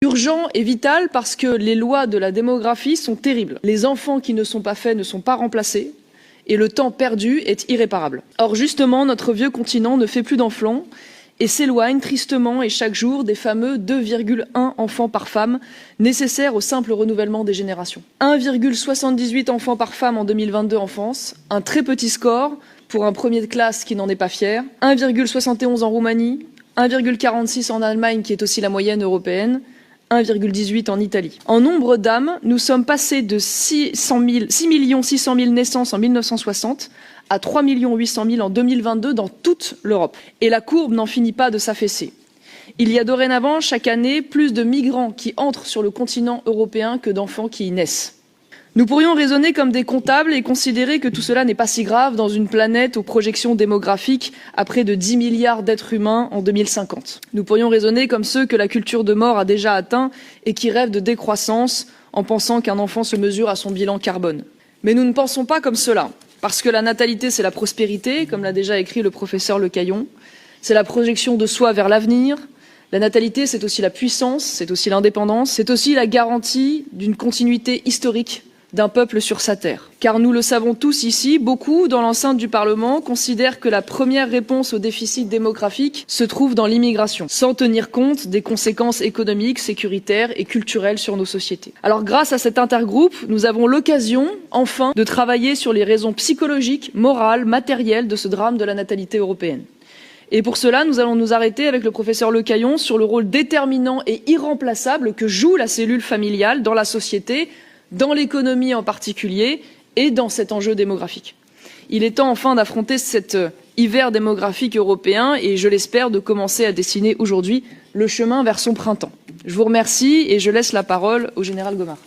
Urgent et vital parce que les lois de la démographie sont terribles. Les enfants qui ne sont pas faits ne sont pas remplacés et le temps perdu est irréparable. Or, justement, notre vieux continent ne fait plus d'enfants et s'éloigne tristement et chaque jour des fameux 2,1 enfants par femme nécessaires au simple renouvellement des générations. 1,78 enfants par femme en 2022 en France, un très petit score pour un premier de classe qui n'en est pas fier, 1,71 en Roumanie, 1,46 en Allemagne qui est aussi la moyenne européenne, 1,18 en Italie. En nombre d'âmes, nous sommes passés de 6 600 000 naissances en 1960 à 3 800 000 en 2022 dans toute l'Europe. Et la courbe n'en finit pas de s'affaisser. Il y a dorénavant chaque année plus de migrants qui entrent sur le continent européen que d'enfants qui y naissent. Nous pourrions raisonner comme des comptables et considérer que tout cela n'est pas si grave dans une planète aux projections démographiques à près de 10 milliards d'êtres humains en 2050. Nous pourrions raisonner comme ceux que la culture de mort a déjà atteint et qui rêvent de décroissance en pensant qu'un enfant se mesure à son bilan carbone. Mais nous ne pensons pas comme cela, parce que la natalité, c'est la prospérité, comme l'a déjà écrit le professeur Le Caillon, c'est la projection de soi vers l'avenir. La natalité, c'est aussi la puissance, c'est aussi l'indépendance, c'est aussi la garantie d'une continuité historique d'un peuple sur sa terre. Car nous le savons tous ici, beaucoup dans l'enceinte du Parlement considèrent que la première réponse au déficit démographique se trouve dans l'immigration, sans tenir compte des conséquences économiques, sécuritaires et culturelles sur nos sociétés. Alors grâce à cet intergroupe, nous avons l'occasion, enfin, de travailler sur les raisons psychologiques, morales, matérielles de ce drame de la natalité européenne. Et pour cela, nous allons nous arrêter avec le professeur Le Caillon sur le rôle déterminant et irremplaçable que joue la cellule familiale dans la société, dans l'économie en particulier, et dans cet enjeu démographique. Il est temps enfin d'affronter cet hiver démographique européen et, je l'espère, de commencer à dessiner aujourd'hui le chemin vers son printemps. Je vous remercie et je laisse la parole au général Gomard.